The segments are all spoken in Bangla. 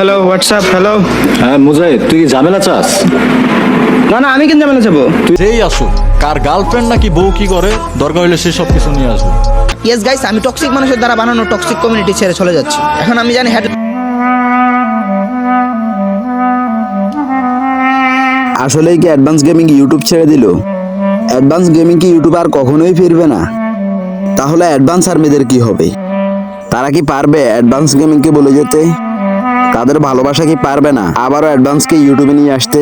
Hello WhatsApp hello. হ্যাঁ মুজাহিদ, তুই কি ঝামেলা চাস? না না, আমি কেন ঝামেলা যাবো? তুই যেই আসো, কার গার্লফ্রেন্ড নাকি বউ কি করে, দরকার হইলে সে সব কিছু নিয়ে আসবো। ইয়েস গাইস, আমি টক্সিক মানুষের দ্বারা বানানো টক্সিক কমিউনিটি ছেড়ে চলে যাচ্ছি। এখন আমি জানি আসলেই কি অ্যাডভান্স গেমিং ইউটিউব ছেড়ে দিল? অ্যাডভান্স গেমিং কি ইউটিউব আর কখনোই ফিরবে না? তাহলে অ্যাডভান্স আর্মিদের কি হবে? তারা কি পারবে অ্যাডভান্স গেমিংকে বলে যেতে? তাদের ভালোবাসা কি পারবে না আবারও অ্যাডভান্সকে ইউটিউবে নিয়ে আসতে?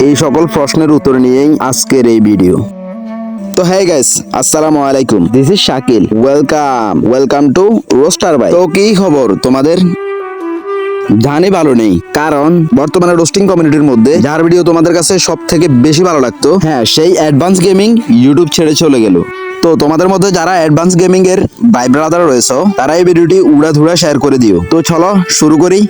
এই সকল প্রশ্নের উত্তর নিয়েই আজকের এই ভিডিও। তো হ্যাঁ গাইস, আসসালামু আলাইকুম, this is Shakil. Welcome to roaster ভাই। তো কি খবর তোমাদের? জানি ভালো নেই, কারণ বর্তমানে রোস্টিং কমিউনিটির মধ্যে যার ভিডিও তোমাদের কাছে সব থেকে বেশি ভালো লাগতো, হ্যাঁ সেই অ্যাডভান্স গেমিং ইউটিউব ছেড়ে চলে গেল। তো তোমাদের মধ্যে যারা অ্যাডভান্স গেমিং এর ভাই ব্রাদার রয়েছে, তারা এই ভিডিওটি উড়াধুরা শেয়ার করে দিও। তো চলো শুরু করি।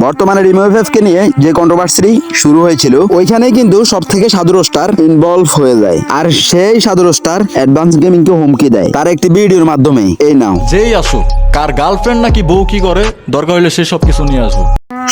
বর্তমানে রিমুভ কে নিয়ে যে কন্ট্রোভার্সি শুরু হয়েছিল, ওইখানেই কিন্তু সব থেকে সাধু রোস্টার ইনভলভ হয়ে যায়, আর সেই সাধু রোস্টার অ্যাডভান্স গেমিং কে হুমকি দেয় তার একটি ভিডিওর মাধ্যমে। এই নাও। যেই আসো, কার গার্লফ্রেন্ড নাকি বউ কি করে, দরকার হইলে সে সব কিছু নিয়ে আসবো।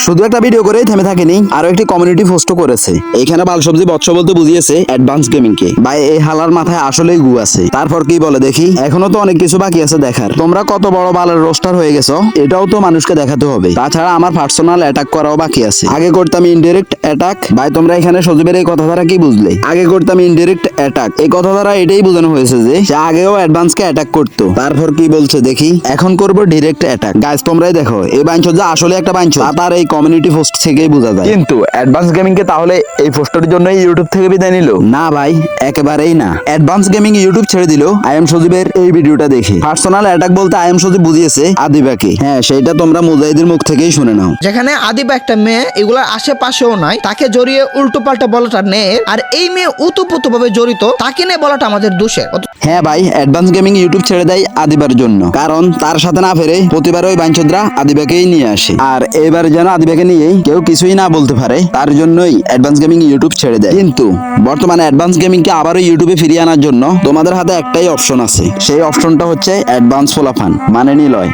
শুধু একটা ভিডিও করেই থেমে থাকেনি, আরো একটি কমিউনিটি পোস্টও করেছে। এখানে বাল সবজি বৎস বলতে বুঝিয়েছে অ্যাডভান্স গেমিং কে। ভাই এই হালার মাথায় আসলেই গু আছে। তারপর কি বলে দেখি? এখনো তো অনেক কিছু বাকি আছে দেখার। তোমরা কত বড় বালের রোস্টার হয়ে গেছো, এটাও তো মানুষকে দেখাতে হবে। তাছাড়া আমার পার্সোনাল অ্যাটাক করাও বাকি আছে। আগে করতাম ইনডাইরেক্ট অ্যাটাক। ভাই তোমরা এখানে সজীবের এই কথা দ্বারা কি বুঝলে? আগে করতাম ইনডাইরেক্ট অ্যাটাক, এই কথা দ্বারা এটাই বোঝানো হয়েছে যে সে আগেও অ্যাডভান্স কে অ্যাটাক করতো। তারপর কি বলছে দেখি? এখন করবো ডিরেক্ট অ্যাটাক। গাইস তোমরাই দেখো, এই বাঞ্চো যে আসলে একটা বাঞ্চো তার এই কমিউনিটি পোস্ট থেকেই বোঝা যায়। কিন্তু অ্যাডভান্স গেমিং কে তাহলে এই পোস্টের জন্যই ইউটিউব থেকে বিদায় নিল? না ভাই, একেবারেই না। অ্যাডভান্স গেমিং ইউটিউব ছেড়ে দিল আই এম সজীবের এই ভিডিওটা দেখে। পার্সোনাল অ্যাটাক বলতে আই এম সজীব বুঝিয়েছে আদিবাকে। হ্যাঁ, সেইটা তোমরা মুজাহিদের মুখ থেকেই শুনে নাও। যেখানে আদিবা একটা মেয়ে এগুলার আশেপাশেও নাই, তাকে জড়িয়ে উল্টো পাল্টা বলাটা নেই। আর এই মেয়ে উতুপুতু ভাবে জড়িত, তাকে নিয়ে বলাটা আমাদের দোষের। হ্যাঁ ভাই, অ্যাডভান্স গেমিং ইউটিউব ছেড়ে দেয় আদিবার জন্য, কারণ তার সাথে না ফেরে প্রতিবার ওই বাঞ্চোদরা আদিবাকেই নিয়ে আসে। আর এবার যেন আদিবাকে নিয়ে কেউ কিছুই না বলতে পারে, তার জন্যই অ্যাডভান্স গেমিং ইউটিউব ছেড়ে দেয়। কিন্তু বর্তমানে অ্যাডভান্স গেমিং কে আবারও ইউটিউবে ফিরিয়ে আনার জন্য তোমাদের হাতে একটাই অপশন আছে। সেই অপশনটা হচ্ছে অ্যাডভান্স ফোলাফান, মানে নিলয়।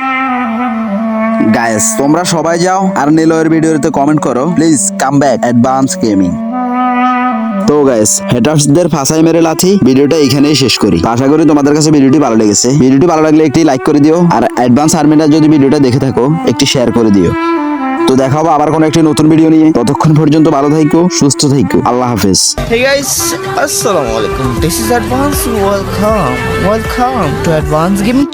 গাইস তোমরা সবাই যাও আর নিলয়ের ভিডিওতে কমেন্ট করো, please come back advance gaming. তো গাইস, হেটার্সদের ফাঁসাই মেরে লাথি ভিডিওটা এখানেই শেষ করি। আশা করি তোমাদের কাছে ভিডিওটি ভালো লেগেছে। ভিডিওটি ভালো লাগলে একটি লাইক করে দিও, আর অ্যাডভান্স আর্মিরা যদি ভিডিওটা দেখে থাকো একটি শেয়ার করে দিও। তো দেখা হবে আবার কোনো একটি নতুন ভিডিও নিয়ে। ততক্ষণ পর্যন্ত ভালো থাইকো, সুস্থ থাইকো। আল্লাহ হাফেজ। Hey guys, assalamu alaikum. This is Advance. Welcome to Advance Gaming.